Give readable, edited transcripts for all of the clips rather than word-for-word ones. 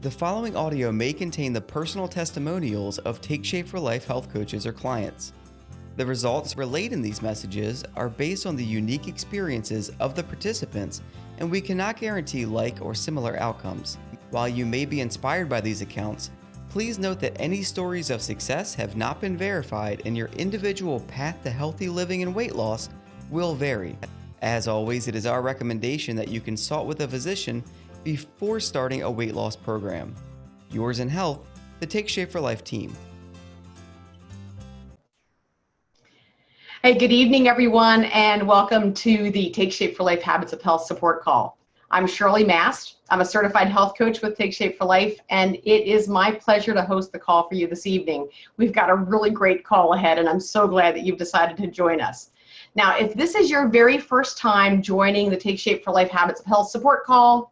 The following audio may contain the personal testimonials of Take Shape for Life health coaches or clients. The results relayed in these messages are based on the unique experiences of the participants, and we cannot guarantee like or similar outcomes. While you may be inspired by these accounts, please note that any stories of success have not been verified, and your individual path to healthy living and weight loss will vary. As always, it is our recommendation that you consult with a physician before starting a weight loss program. Yours in health, the Take Shape for Life team. Hey, good evening, everyone, and welcome to the Take Shape for Life Habits of Health support call. I'm Shirley Mast. I'm a certified health coach with Take Shape for Life, and it is my pleasure to host the call for you this evening. We've got a really great call ahead, and I'm so glad that you've decided to join us. Now, if this is your very first time joining the Take Shape for Life Habits of Health support call,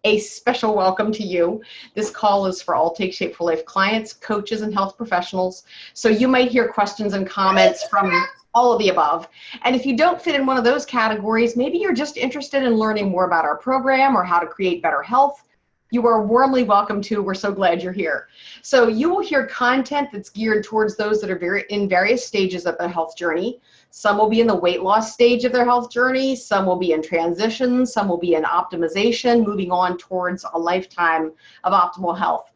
a special welcome to you. This call is for all Take Shape for Life clients, coaches, and health professionals. So you might hear questions and comments from all of the above. And if you don't fit in one of those categories, maybe you're just interested in learning more about our program or how to create better health, you are warmly welcome to. We're so glad you're here. So you will hear content that's geared towards those that are in various stages of their health journey. Some will be in the weight loss stage of their health journey. Some will be in transition. Some will be in optimization, moving on towards a lifetime of optimal health.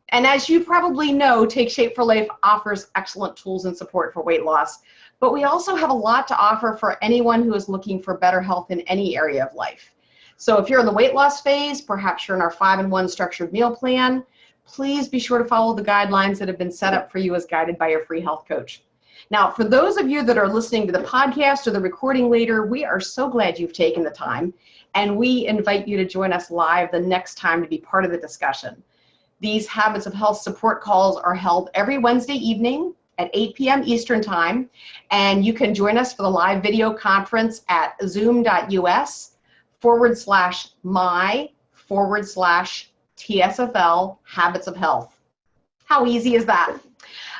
And as you probably know, Take Shape for Life offers excellent tools and support for weight loss. But we also have a lot to offer for anyone who is looking for better health in any area of life. So if you're in the weight loss phase, perhaps you're in our 5-in-1 structured meal plan, please be sure to follow the guidelines that have been set up for you as guided by your free health coach. Now, for those of you that are listening to the podcast or the recording later, we are so glad you've taken the time, and we invite you to join us live the next time to be part of the discussion. These Habits of Health support calls are held every Wednesday evening at 8 p.m. Eastern Time, and you can join us for the live video conference at zoom.us/my/TSFL Habits of Health. How easy is that?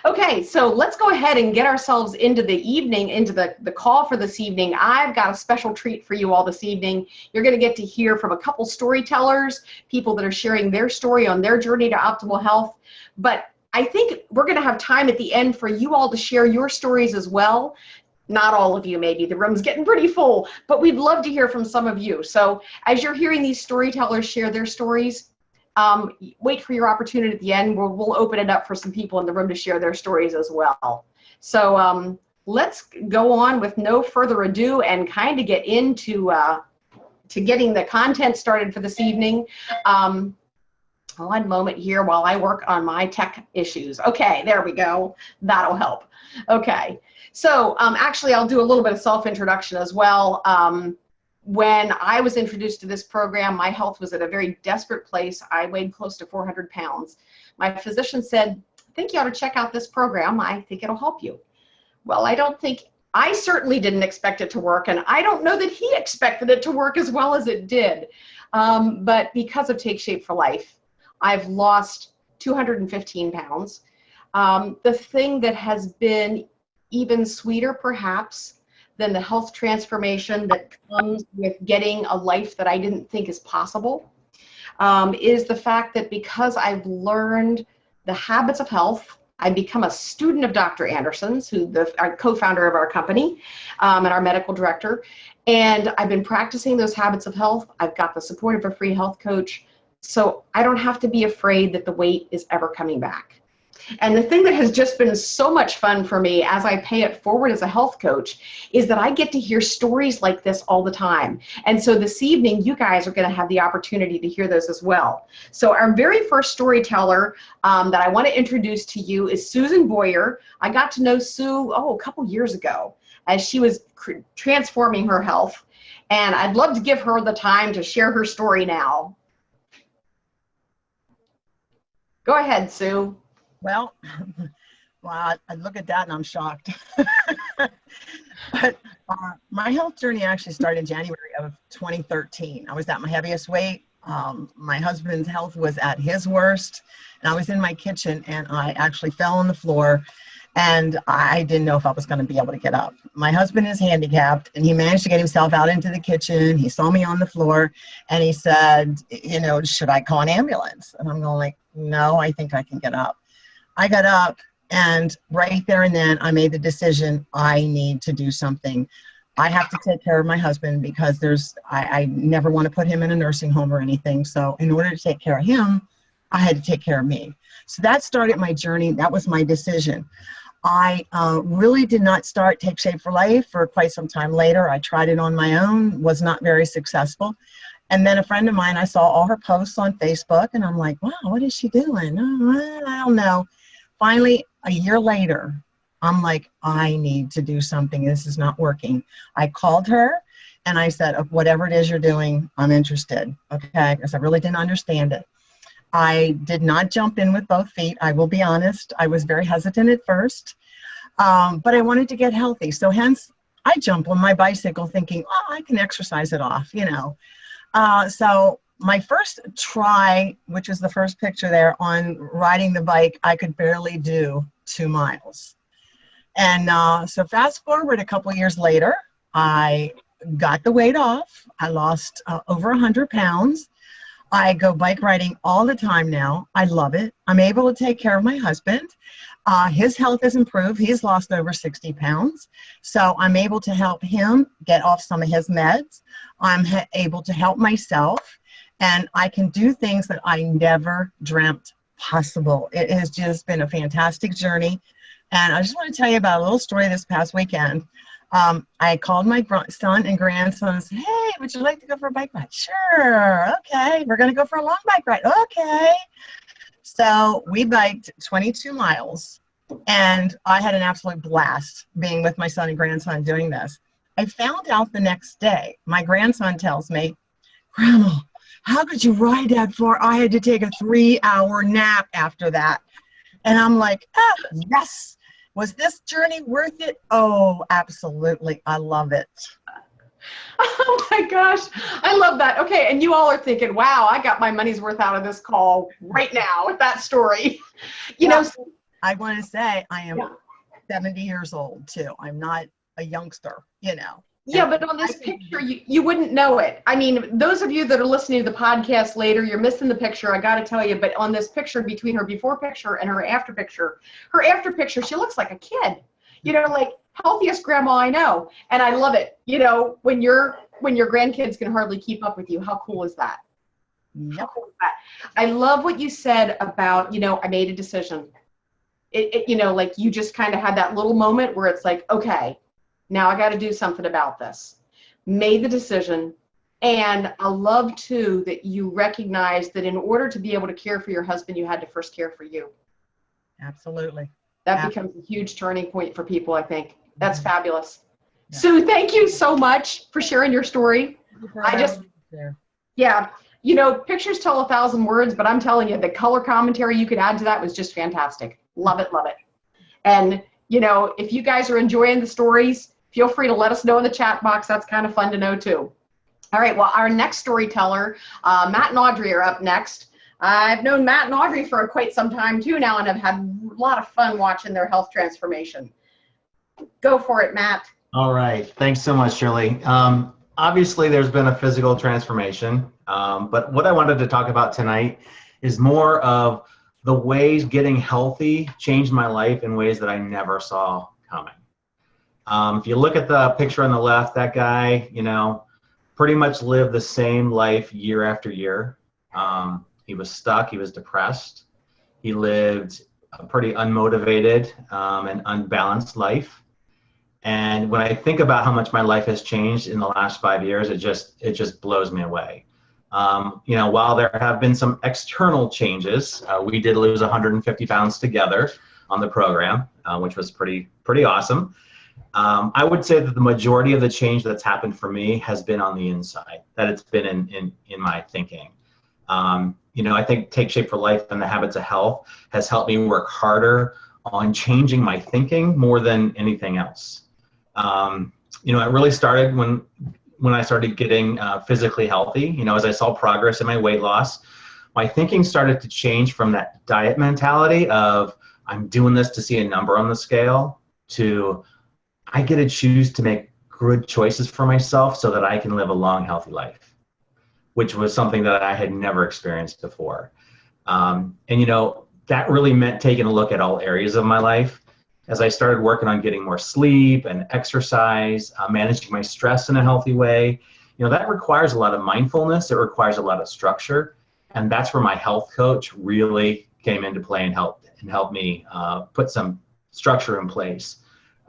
Okay, so let's go ahead and get ourselves into the evening, into the call for this evening. I've got a special treat for you all this evening. You're going to get to hear from a couple storytellers, people that are sharing their story on their journey to optimal health. But I think we're going to have time at the end for you all to share your stories as well. Not all of you, maybe. The room's getting pretty full, but we'd love to hear from some of you. So as you're hearing these storytellers share their stories, wait for your opportunity at the end. We'll open it up for some people in the room to share their stories as well. So let's go on with no further ado and kind of get into to getting the content started for this evening. One moment here while I work on my tech issues. Okay, there we go. That'll help. Okay, so actually I'll do a little bit of self-introduction as well. When I was introduced to this program, my health was at a very desperate place. I weighed close to 400 pounds. My physician said, I think you ought to check out this program. I think it'll help you. Well, I certainly didn't expect it to work, and I don't know that he expected it to work as well as it did. But because of Take Shape for Life, I've lost 215 pounds. The thing that has been even sweeter, perhaps, than the health transformation that comes with getting a life that I didn't think is possible, is the fact that because I've learned the habits of health, I've become a student of Dr. Anderson's, our co-founder of our company and our medical director, and I've been practicing those habits of health. I've got the support of a free health coach, so I don't have to be afraid that the weight is ever coming back. And the thing that has just been so much fun for me as I pay it forward as a health coach is that I get to hear stories like this all the time. And so this evening, you guys are going to have the opportunity to hear those as well. So our very first storyteller that I want to introduce to you is Susan Boyer. I got to know Sue, a couple years ago as she was transforming her health. And I'd love to give her the time to share her story now. Go ahead, Sue. Well, I look at that and I'm shocked. But my health journey actually started in January of 2013. I was at my heaviest weight. My husband's health was at his worst. And I was in my kitchen and I actually fell on the floor And I didn't know if I was going to be able to get up. My husband is handicapped, and he managed to get himself out into the kitchen. He saw me on the floor, and he said, should I call an ambulance? And I'm going like, no, I think I can get up. I got up, and right there and then I made the decision, I need to do something. I have to take care of my husband because I never want to put him in a nursing home or anything. So in order to take care of him, I had to take care of me. So that started my journey. That was my decision. I really did not start Take Shape for Life for quite some time later. I tried it on my own, was not very successful. And then a friend of mine, I saw all her posts on Facebook, and I'm like, wow, what is she doing? Oh, I don't know. Finally, a year later, I'm like, I need to do something. This is not working. I called her and I said, whatever it is you're doing, I'm interested. Okay, because I really didn't understand it. I did not jump in with both feet. I will be honest. I was very hesitant at first, but I wanted to get healthy. So hence, I jumped on my bicycle thinking, I can exercise it off, So my first try, which is the first picture there, on riding the bike, I could barely do 2 miles. And so fast forward a couple years later, I got the weight off. I lost over 100 pounds. I go bike riding all the time now. I love it. I'm able to take care of my husband. His health has improved. He's lost over 60 pounds. So I'm able to help him get off some of his meds. I'm able to help myself. And I can do things that I never dreamt possible. It has just been a fantastic journey. And I just want to tell you about a little story this past weekend. I called my son and grandson and said, hey, would you like to go for a bike ride? Sure. Okay. We're going to go for a long bike ride. Okay. So we biked 22 miles, and I had an absolute blast being with my son and grandson doing this. I found out the next day, my grandson tells me, Grandma, how could you ride that far? I had to take a 3-hour nap after that. And I'm like, yes. Was this journey worth it? Oh, absolutely. I love it. Oh my gosh. I love that. Okay. And you all are thinking, wow, I got my money's worth out of this call right now with that story. I want to say I am 70 years old too. I'm not a youngster, Yeah, but on this picture, you wouldn't know it. I mean, those of you that are listening to the podcast later, you're missing the picture, I got to tell you, but on this picture, between her before picture and her after picture, she looks like a kid, like healthiest grandma I know. And I love it. When your grandkids can hardly keep up with you, how cool is that? Yep. How cool is that? I love what you said about, I made a decision. Like you just kind of had that little moment where it's like, okay, now I got to do something about this. Made the decision. And I love too that you recognize that in order to be able to care for your husband, you had to first care for you. Absolutely. That becomes a huge turning point for people, I think. That's fabulous. Yeah. Sue, thank you so much for sharing your story. Pictures tell 1,000 words, but I'm telling you, the color commentary you could add to that was just fantastic. Love it, love it. And, if you guys are enjoying the stories, feel free to let us know in the chat box. That's kind of fun to know too. All right, well, our next storyteller, Matt and Audrey are up next. I've known Matt and Audrey for quite some time too now, and I've had a lot of fun watching their health transformation. Go for it, Matt. All right, thanks so much, Shirley. Obviously, there's been a physical transformation, but what I wanted to talk about tonight is more of the ways getting healthy changed my life in ways that I never saw coming. If you look at the picture on the left, that guy, pretty much lived the same life year after year. He was stuck, he was depressed. He lived a pretty unmotivated and unbalanced life. And when I think about how much my life has changed in the last 5 years, it just blows me away. While there have been some external changes, we did lose 150 pounds together on the program, which was pretty awesome. I would say that the majority of the change that's happened for me has been on the inside, that it's been in my thinking. I think Take Shape for Life and the Habits of Health has helped me work harder on changing my thinking more than anything else. It really started when I started getting physically healthy. As I saw progress in my weight loss, my thinking started to change from that diet mentality of I'm doing this to see a number on the scale, to I get to choose to make good choices for myself so that I can live a long, healthy life, which was something that I had never experienced before. And, that really meant taking a look at all areas of my life. As I started working on getting more sleep and exercise, managing my stress in a healthy way, that requires a lot of mindfulness. It requires a lot of structure. And that's where my health coach really came into play and helped me put some structure in place.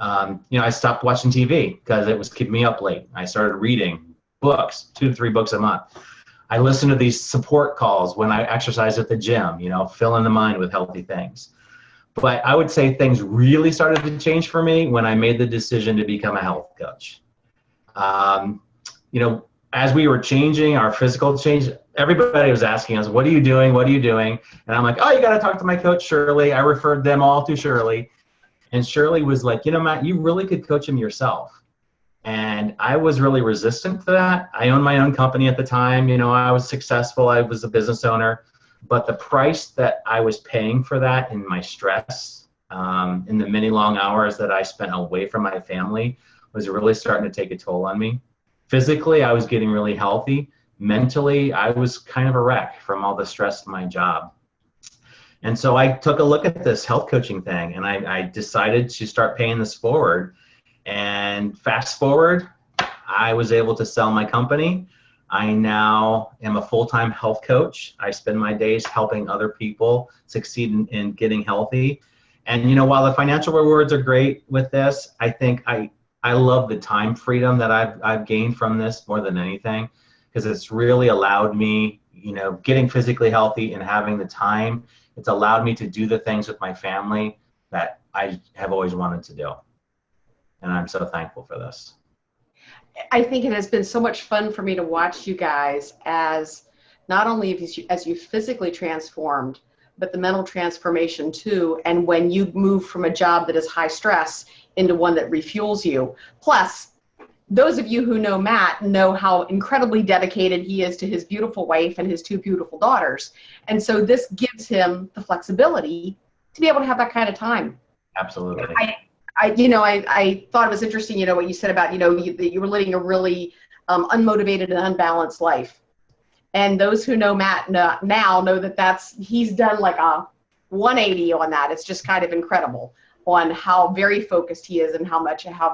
I stopped watching TV because it was keeping me up late. I started reading books, 2 to 3 books a month. I listened to these support calls when I exercise at the gym, filling the mind with healthy things. But I would say things really started to change for me when I made the decision to become a health coach. As we were changing, our physical change, everybody was asking us, what are you doing? What are you doing? And I'm like, oh, you got to talk to my coach, Shirley. I referred them all to Shirley. And Shirley was like, Matt, you really could coach him yourself. And I was really resistant to that. I owned my own company at the time. I was successful. I was a business owner. But the price that I was paying for that in my stress, in the many long hours that I spent away from my family, was really starting to take a toll on me. Physically, I was getting really healthy. Mentally, I was kind of a wreck from all the stress of my job. And so I took a look at this health coaching thing, and I decided to start paying this forward. And fast forward, I was able to sell my company. I now am a full-time health coach. I spend my days helping other people succeed in getting healthy. And while the financial rewards are great with this, I think I love the time freedom that I've gained from this more than anything, because it's really allowed me, getting physically healthy and having the time. It's allowed me to do the things with my family that I have always wanted to do. And I'm so thankful for this. I think it has been so much fun for me to watch you guys as not only as you physically transformed, but the mental transformation too. And when you move from a job that is high stress into one that refuels you. Plus, those of you who know Matt know how incredibly dedicated he is to his beautiful wife and his 2 beautiful daughters. And so this gives him the flexibility to be able to have that kind of time. Absolutely. I thought it was interesting, what you said about, that you were living a really unmotivated and unbalanced life. And those who know Matt now know that he's done like a 180 on that. It's just kind of incredible on how very focused he is and how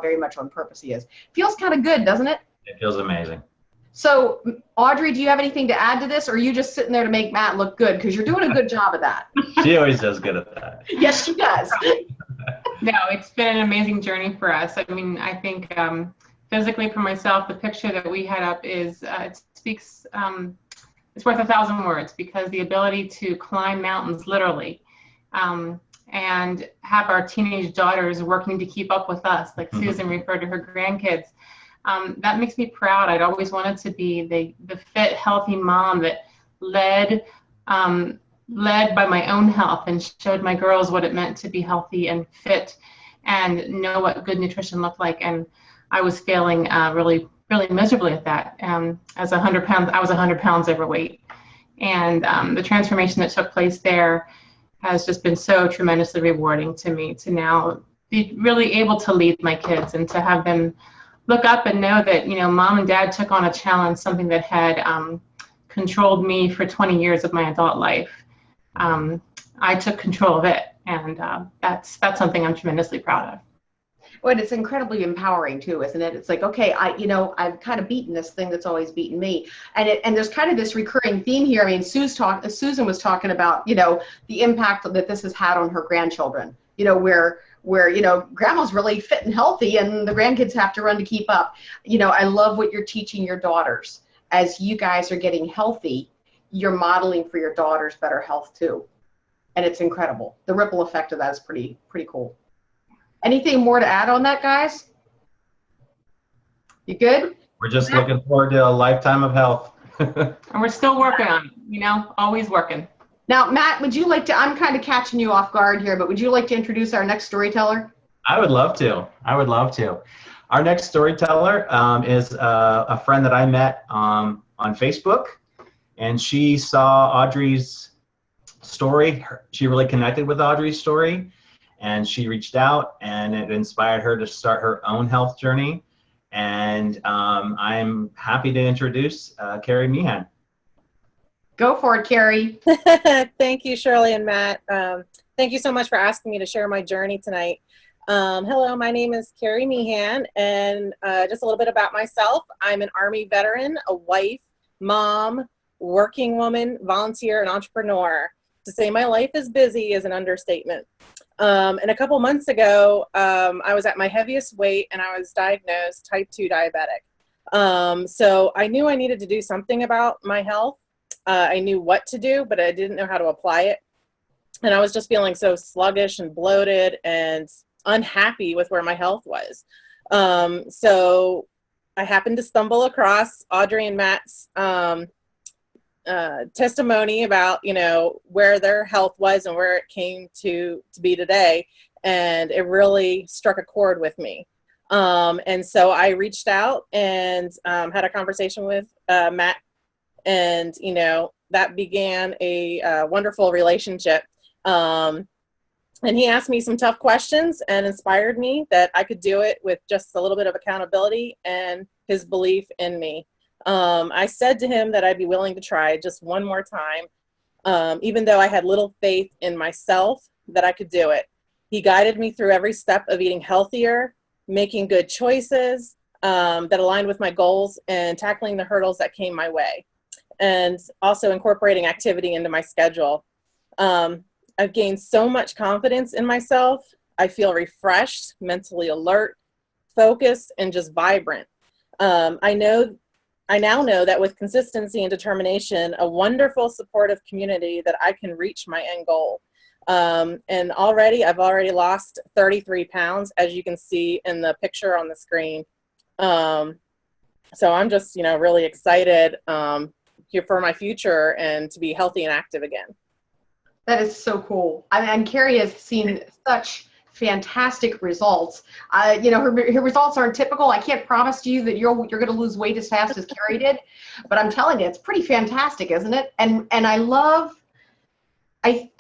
very much on purpose he is. Feels kind of good, doesn't it? It feels amazing. So, Audrey, do you have anything to add to this, or are you just sitting there to make Matt look good? Because you're doing a good job of that. She always does good at that. Yes, she does. No, it's been an amazing journey for us. I mean, I think physically for myself, the picture that we had up is, it speaks, it's worth 1,000 words, because the ability to climb mountains literally, and have our teenage daughters working to keep up with us, like Susan referred to her grandkids. That makes me proud. I'd always wanted to be the fit, healthy mom that led by my own health and showed my girls what it meant to be healthy and fit and know what good nutrition looked like. And I was failing really, really miserably at that. As 100 pounds, I was 100 pounds overweight. And the transformation that took place there has just been so tremendously rewarding to me, to now be really able to lead my kids and to have them look up and know that, mom and dad took on a challenge, something that had controlled me for 20 years of my adult life. I took control of it, and that's something I'm tremendously proud of. Well, it's incredibly empowering too, isn't it? It's like, okay, I've kind of beaten this thing that's always beaten me, and there's kind of this recurring theme here. I mean, Susan was talking about, the impact that this has had on her grandchildren. Where grandma's really fit and healthy, and the grandkids have to run to keep up. I love what you're teaching your daughters. As you guys are getting healthy, you're modeling for your daughters better health too, and it's incredible. The ripple effect of that is pretty cool. Anything more to add on that, guys? You good? We're just looking forward to a lifetime of health. And we're still working on it, always working. Now, Matt, would you like to, I'm kind of catching you off guard here, but would you like to introduce our next storyteller? I would love to. Our next storyteller is a friend that I met on Facebook, and she saw Audrey's story. She really connected with Audrey's story, and she reached out, and it inspired her to start her own health journey. And I'm happy to introduce Carrie Meehan. Go for it, Carrie. Thank you, Shirley and Matt. Thank you so much for asking me to share my journey tonight. Hello, my name is Carrie Meehan, and just a little bit about myself. I'm an Army veteran, a wife, mom, working woman, volunteer, and entrepreneur. To say my life is busy is an understatement. And a couple months ago, I was at my heaviest weight, and I was diagnosed type 2 diabetic. So I knew I needed to do something about my health. I knew what to do, but I didn't know how to apply it. And I was just feeling so sluggish and bloated and unhappy with where my health was. So I happened to stumble across Audrey and Matt's testimony about, where their health was and where it came to be today. And it really struck a chord with me. And so I reached out and had a conversation with Matt, and, that began a wonderful relationship. And he asked me some tough questions and inspired me that I could do it with just a little bit of accountability and his belief in me. I said to him that I'd be willing to try just one more time, even though I had little faith in myself that I could do it. He guided me through every step of eating healthier, making good choices that aligned with my goals, and tackling the hurdles that came my way, and also incorporating activity into my schedule. I've gained so much confidence in myself. I feel refreshed, mentally alert, focused, and just vibrant. I now know that with consistency and determination, a wonderful supportive community, that I can reach my end goal. And I've already lost 33 pounds, as you can see in the picture on the screen. So I'm just, really excited here for my future and to be healthy and active again. That is so cool. And Carrie has seen such fantastic results. Her results aren't typical. I can't promise you that you're going to lose weight as fast as Carrie did, but I'm telling you, it's pretty fantastic, isn't it? And I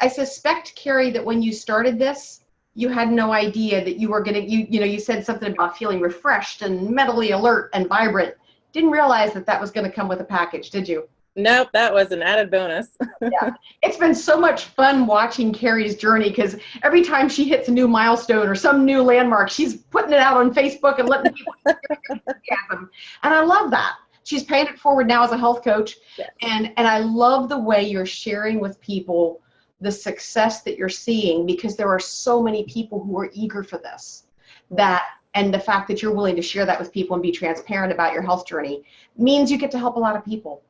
suspect, Carrie, that when you started this, you had no idea that you were going to, you said something about feeling refreshed and mentally alert and vibrant. Didn't realize that was going to come with a package, did you? Nope, that was an added bonus. Yeah, it's been so much fun watching Carrie's journey, because every time she hits a new milestone or some new landmark, she's putting it out on Facebook and letting people hear her enthusiasm. And I love that. She's paying it forward now as a health coach. Yes. And I love the way you're sharing with people the success that you're seeing, because there are so many people who are eager for this. And the fact that you're willing to share that with people and be transparent about your health journey means you get to help a lot of people.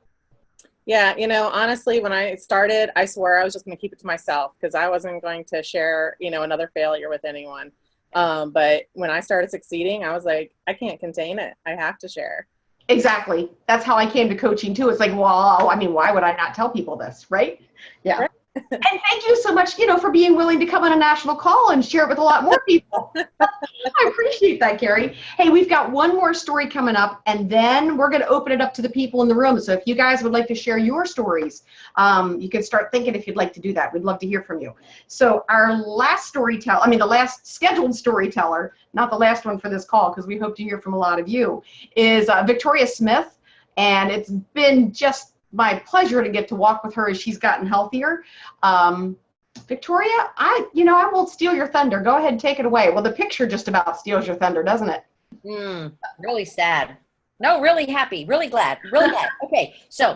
Yeah, honestly, when I started, I swore I was just going to keep it to myself, because I wasn't going to share, another failure with anyone. But when I started succeeding, I was like, I can't contain it. I have to share. Exactly. That's how I came to coaching too. It's like, well, why would I not tell people this, right? Yeah. Right. And thank you so much, for being willing to come on a national call and share it with a lot more people. I appreciate that, Carrie. Hey, we've got one more story coming up, and then we're going to open it up to the people in the room. So if you guys would like to share your stories, you can start thinking if you'd like to do that. We'd love to hear from you. So our last the last scheduled storyteller, not the last one for this call, because we hope to hear from a lot of you, is Victoria Smith. And it's been just my pleasure to get to walk with her as she's gotten healthier. Victoria, I won't steal your thunder. Go ahead and take it away. Well, the picture just about steals your thunder, doesn't it? Really sad. No, really happy, really glad. Okay, so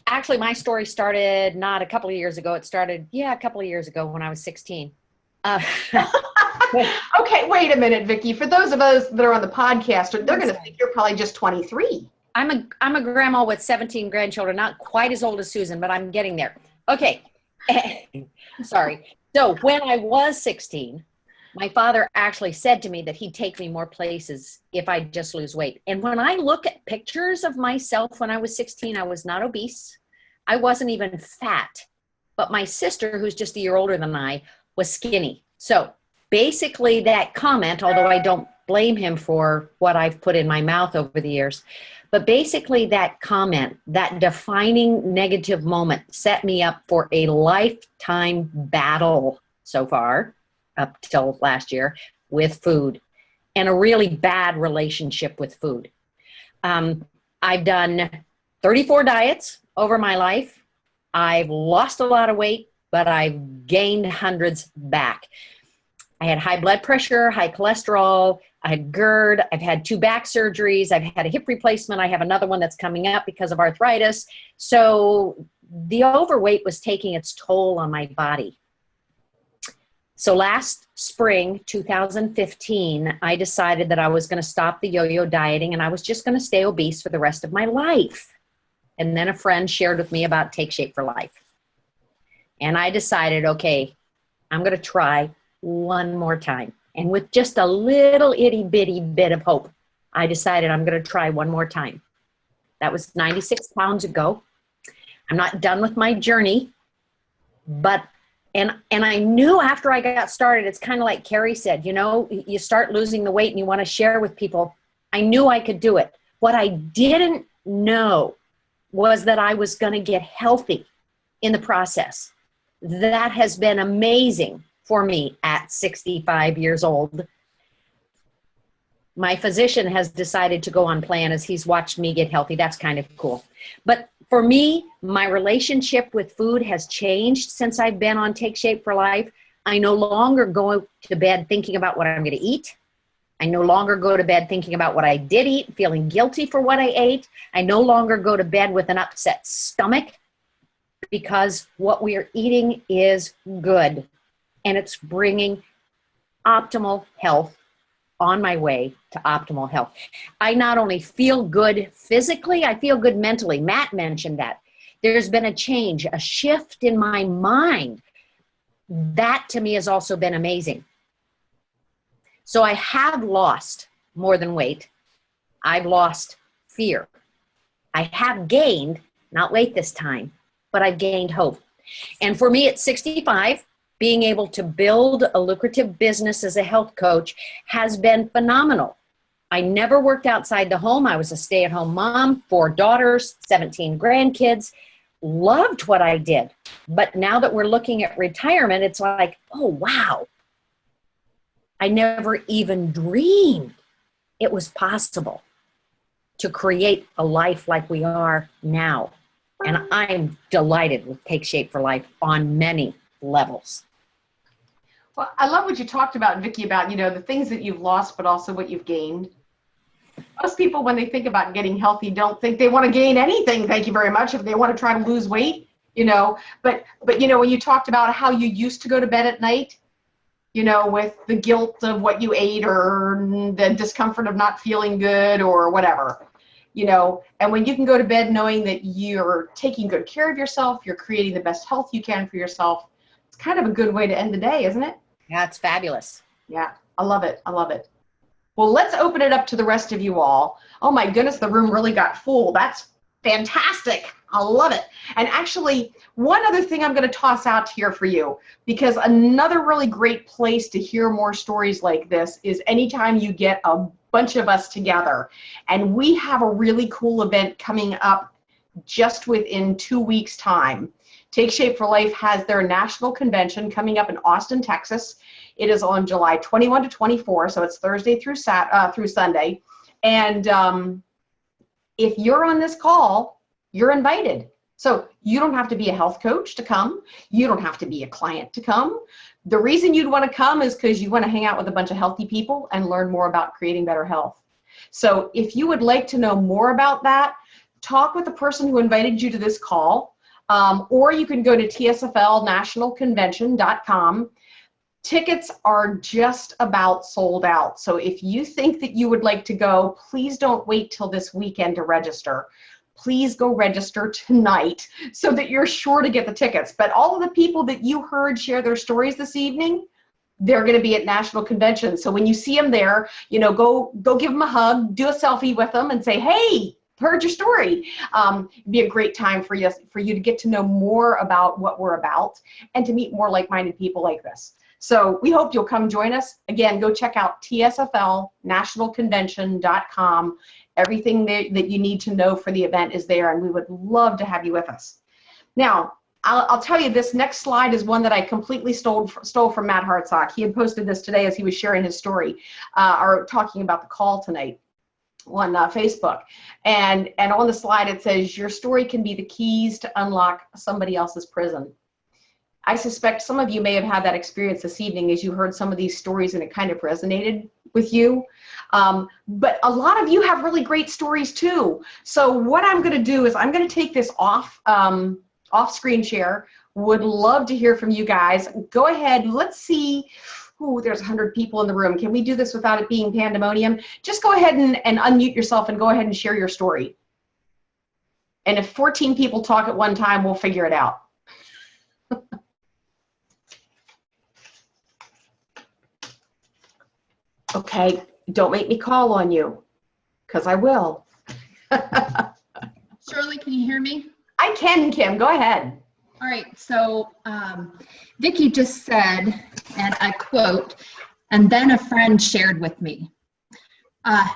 actually my story started not a couple of years ago. It started, a couple of years ago when I was 16. Okay, wait a minute, Vicki. For those of us that are on the podcast, they're going to think you're probably just 23. I'm a grandma with 17 grandchildren, not quite as old as Susan, but I'm getting there. Okay. Sorry. So when I was 16, my father actually said to me that he'd take me more places if I just lose weight. And when I look at pictures of myself when I was 16, I was not obese. I wasn't even fat. But my sister, who's just a year older than I, was skinny. So basically that comment, although I don't blame him for what I've put in my mouth over the years. But basically that comment, that defining negative moment set me up for a lifetime battle so far, up till last year, with food, and a really bad relationship with food. I've done 34 diets over my life. I've lost a lot of weight, but I've gained hundreds back. I had high blood pressure, high cholesterol, I had GERD, I've had 2 back surgeries, I've had a hip replacement, I have another one that's coming up because of arthritis. So the overweight was taking its toll on my body. So last spring, 2015, I decided that I was going to stop the yo-yo dieting and I was just going to stay obese for the rest of my life. And then a friend shared with me about Take Shape for Life. And I decided, okay, I'm going to try one more time. And with just a little itty bitty bit of hope, I decided I'm going to try one more time. That was 96 pounds ago. I'm not done with my journey, but and I knew after I got started, it's kind of like Carrie said, you know, you start losing the weight and you want to share with people. I knew I could do it. What I didn't know was that I was going to get healthy in the process. That has been amazing for me at 65 years old. My physician has decided to go on plan as he's watched me get healthy. That's kind of cool. But for me, my relationship with food has changed since I've been on Take Shape for Life. I no longer go to bed thinking about what I'm going to eat. I no longer go to bed thinking about what I did eat, feeling guilty for what I ate. I no longer go to bed with an upset stomach because what we are eating is good and it's bringing optimal health on my way to optimal health. I not only feel good physically, I feel good mentally. Matt mentioned that. There's been a change, a shift in my mind. That to me has also been amazing. So I have lost more than weight. I've lost fear. I have gained, not weight this time, but I've gained hope. And for me at 65, being able to build a lucrative business as a health coach has been phenomenal. I never worked outside the home. I was a stay-at-home mom, 4 daughters, 17 grandkids, loved what I did. But now that we're looking at retirement, it's like, oh, wow. I never even dreamed it was possible to create a life like we are now. And I'm delighted with Take Shape for Life on many levels. Well, I love what you talked about, Vicki, about, you know, the things that you've lost, but also what you've gained. Most people, when they think about getting healthy, don't think they want to gain anything. Thank you very much. If they want to try to lose weight, you know, but, you know, when you talked about how you used to go to bed at night, you know, with the guilt of what you ate or the discomfort of not feeling good or whatever, you know, and when you can go to bed knowing that you're taking good care of yourself, you're creating the best health you can for yourself, it's kind of a good way to end the day, isn't it? Yeah, it's fabulous. Yeah, I love it. I love it. Well, let's open it up to the rest of you all. Oh my goodness, the room really got full. That's fantastic. I love it. And actually, one other thing I'm going to toss out here for you, because another really great place to hear more stories like this is anytime you get a bunch of us together. And we have a really cool event coming up just within 2 weeks' time. Take Shape for Life has their national convention coming up in Austin, Texas. It is on July 21 to 24, so it's Thursday through Sunday. And if you're on this call, you're invited. So you don't have to be a health coach to come. You don't have to be a client to come. The reason you'd want to come is because you want to hang out with a bunch of healthy people and learn more about creating better health. So if you would like to know more about that, talk with the person who invited you to this call. Or you can go to tsflnationalconvention.com. Tickets are just about sold out. So if you think that you would like to go, please don't wait till this weekend to register. Please go register tonight so that you're sure to get the tickets. But all of the people that you heard share their stories this evening, they're going to be at National Convention. So when you see them there, you know, go give them a hug, do a selfie with them and say, hey, heard your story. It'd be a great time for you to get to know more about what we're about and to meet more like-minded people like this. So we hope you'll come join us. Again, go check out tsflnationalconvention.com. Everything that you need to know for the event is there, and we would love to have you with us. Now, I'll tell you, this next slide is one that I completely stole from Matt Hartsock. He had posted this today as he was sharing his story, or talking about the call tonight on Facebook. And on the slide it says, your story can be the keys to unlock somebody else's prison. I suspect some of you may have had that experience this evening as you heard some of these stories and it kind of resonated with you. But a lot of you have really great stories too. So what I'm going to do is I'm going to take this off screen share. Would love to hear from you guys. Go ahead. Let's see. Ooh, there's 100 people in the room. Can we do this without it being pandemonium? Just go ahead and unmute yourself and go ahead and share your story. And if 14 people talk at one time, we'll figure it out. Okay, don't make me call on you, because I will. Shirley, can you hear me? I can, Kim. Go ahead. All right, so Vicki just said, and I quote, and then a friend shared with me.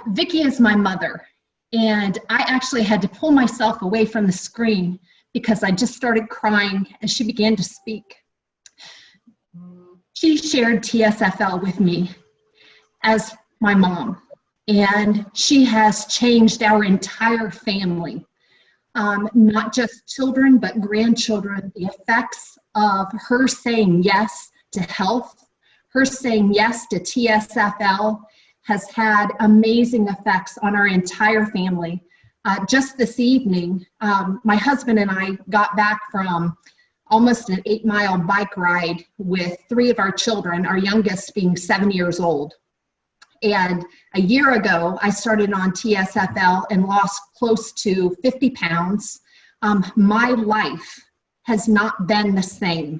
Vicki is my mother, and I actually had to pull myself away from the screen because I just started crying as she began to speak. She shared TSFL with me as my mom, and she has changed our entire family. Not just children, but grandchildren. The effects of her saying yes to health, her saying yes to TSFL has had amazing effects on our entire family. Just this evening, my husband and I got back from almost an 8-mile bike ride with 3 of our children, our youngest being 7 years old. And a year ago, I started on TSFL and lost close to 50 pounds. My life has not been the same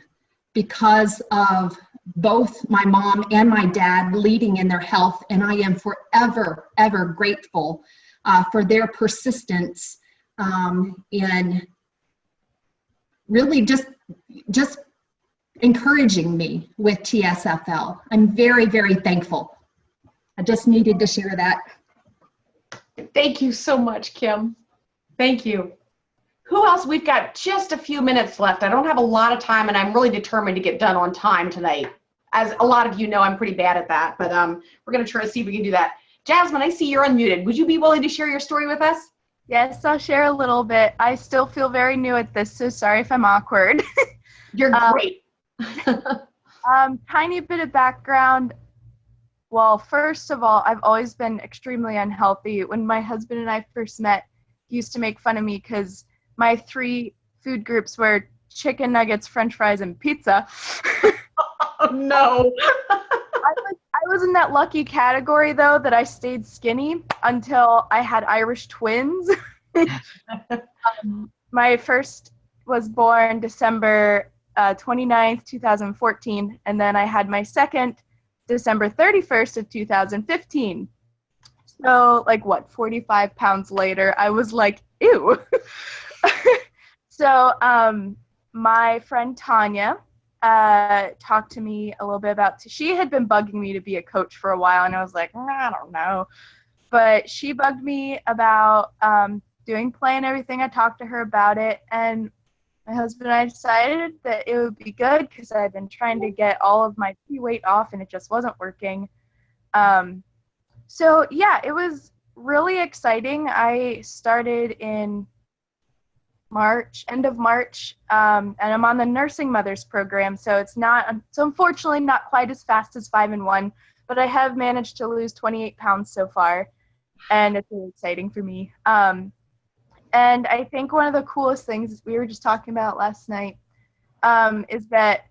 because of both my mom and my dad leading in their health, and I am forever, ever grateful for their persistence in really just encouraging me with TSFL. I'm very, very thankful. I just needed to share that. Thank you so much, Kim. Thank you. Who else? We've got just a few minutes left. I don't have a lot of time, and I'm really determined to get done on time tonight. As a lot of you know, I'm pretty bad at that, but we're going to try to see if we can do that. Jasmine, I see you're unmuted. Would you be willing to share your story with us? Yes, I'll share a little bit. I still feel very new at this, so sorry if I'm awkward. You're great. Tiny bit of background. Well, first of all, I've always been extremely unhealthy. When my husband and I first met, he used to make fun of me because my 3 food groups were chicken nuggets, french fries, and pizza. Oh, no. I was in that lucky category, though, that I stayed skinny until I had Irish twins. My first was born December 29th, 2014, and then I had my second December 31st of 2015. So, 45 pounds later, I was like, ew. So, my friend Tanya talked to me a little bit about, she had been bugging me to be a coach for a while, and I was like, I don't know. But she bugged me about doing play and everything. I talked to her about it, and my husband and I decided that it would be good because I've been trying to get all of my weight off and it just wasn't working. So yeah, it was really exciting. I started in end of March, and I'm on the Nursing Mothers program. So it's unfortunately not quite as fast as 5 and 1, but I have managed to lose 28 pounds so far, and it's really exciting for me. And I think one of the coolest things we were just talking about last night is that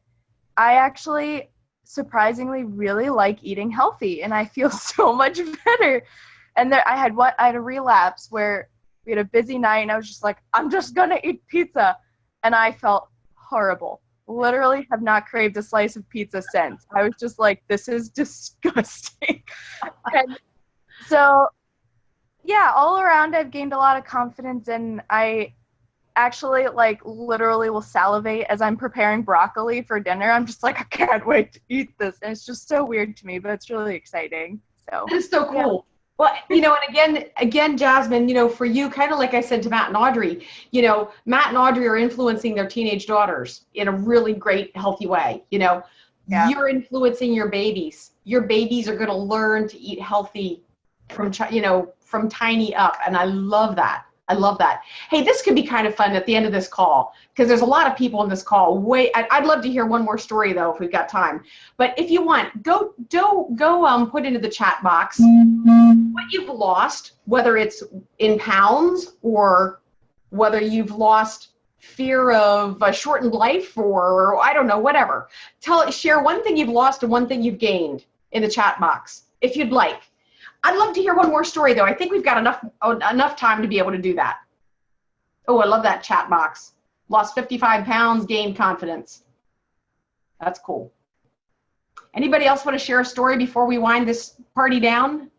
I actually surprisingly really like eating healthy, and I feel so much better. And I had a relapse where we had a busy night, and I was just like, I'm just gonna eat pizza, and I felt horrible. Literally have not craved a slice of pizza since. I was just like, this is disgusting. And so yeah, all around I've gained a lot of confidence, and I actually like literally will salivate as I'm preparing broccoli for dinner. I'm just like, I can't wait to eat this. And it's just so weird to me, but it's really exciting. So That is so cool. Well, and again, Jasmine, for you, kind of like I said to Matt and Audrey, Matt and Audrey are influencing their teenage daughters in a really great, healthy way. Yeah. You're influencing your babies. Your babies are going to learn to eat healthy from tiny up. And I love that. I love that. Hey, this could be kind of fun at the end of this call, because there's a lot of people in this call. I'd love to hear one more story though, if we've got time. But if you want, go put into the chat box what you've lost, whether it's in pounds or whether you've lost fear of a shortened life, or I don't know, whatever. Share one thing you've lost and one thing you've gained in the chat box, if you'd like. I'd love to hear one more story, though. I think we've got enough time to be able to do that. Oh, I love that chat box. Lost 55 pounds, gained confidence. That's cool. Anybody else want to share a story before we wind this party down?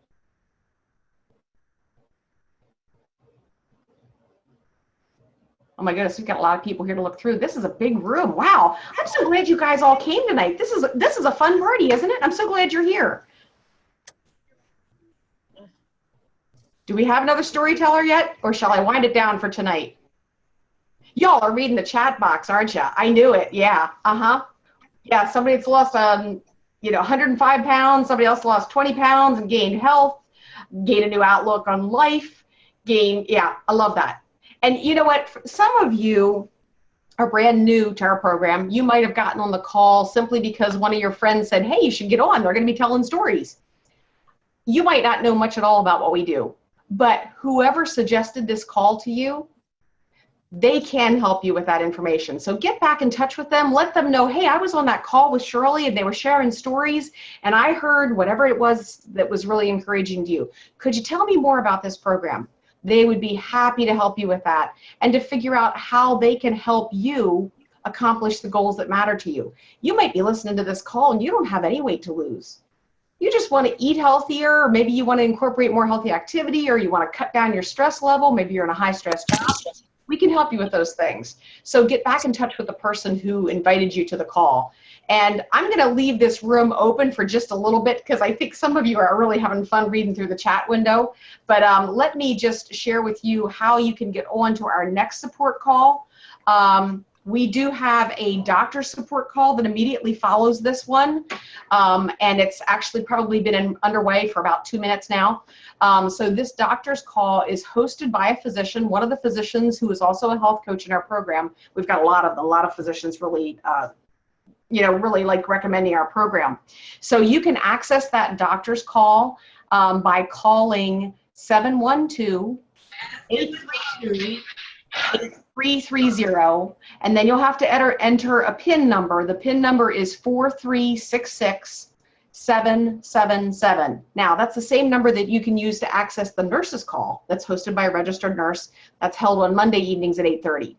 Oh my goodness, we've got a lot of people here to look through. This is a big room. Wow. I'm so glad you guys all came tonight. This is a fun party, isn't it? I'm so glad you're here. Do we have another storyteller yet, or shall I wind it down for tonight? Y'all are reading the chat box, aren't you? I knew it. Yeah. Yeah, somebody that's lost 105 pounds, somebody else lost 20 pounds and gained health, gained a new outlook on life, yeah, I love that. And you know what? Some of you are brand new to our program. You might have gotten on the call simply because one of your friends said, hey, you should get on. They're going to be telling stories. You might not know much at all about what we do. But whoever suggested this call to you, they can help you with that information. So get back in touch with them. Let them know, hey, I was on that call with Shirley and they were sharing stories and I heard whatever it was that was really encouraging to you. Could you tell me more about this program? They would be happy to help you with that and to figure out how they can help you accomplish the goals that matter to you. You might be listening to this call and you don't have any weight to lose. You just want to eat healthier, or maybe you want to incorporate more healthy activity, or you want to cut down your stress level. Maybe you're in a high stress job. We can help you with those things. So get back in touch with the person who invited you to the call. And I'm going to leave this room open for just a little bit because I think some of you are really having fun reading through the chat window. But let me just share with you how you can get on to our next support call. We do have a doctor support call that immediately follows this one, and it's actually probably been underway for about 2 minutes now. So this doctor's call is hosted by a physician, one of the physicians who is also a health coach in our program. We've got a lot of physicians really, really like recommending our program. So you can access that doctor's call by calling 712-832-8330, and then you'll have to enter a PIN number. The PIN number is 4366777. Now, that's the same number that you can use to access the nurse's call that's hosted by a registered nurse. That's held on Monday evenings at 8:30.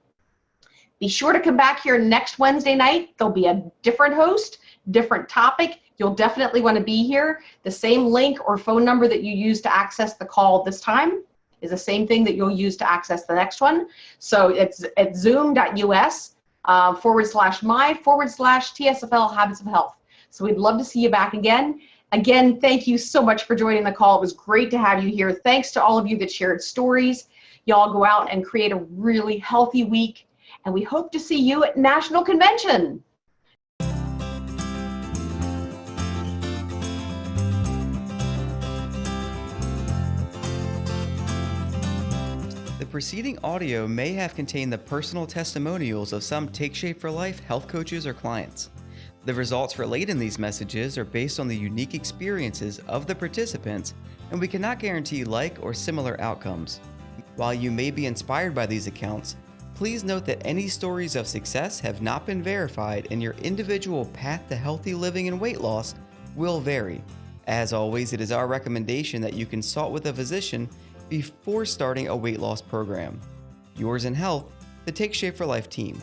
Be sure to come back here next Wednesday night. There'll be a different host, different topic. You'll definitely want to be here. The same link or phone number that you used to access the call this time is the same thing that you'll use to access the next one. So it's at zoom.us/my/TSFL Habits of Health. So we'd love to see you back again. Again, thank you so much for joining the call. It was great to have you here. Thanks to all of you that shared stories. Y'all go out and create a really healthy week, and we hope to see you at National Convention. The preceding audio may have contained the personal testimonials of some Take Shape for Life health coaches or clients. The results relayed in these messages are based on the unique experiences of the participants, and we cannot guarantee like or similar outcomes. While you may be inspired by these accounts, please note that any stories of success have not been verified, and your individual path to healthy living and weight loss will vary. As always, it is our recommendation that you consult with a physician before starting a weight loss program. Yours in health, the Take Shape for Life team.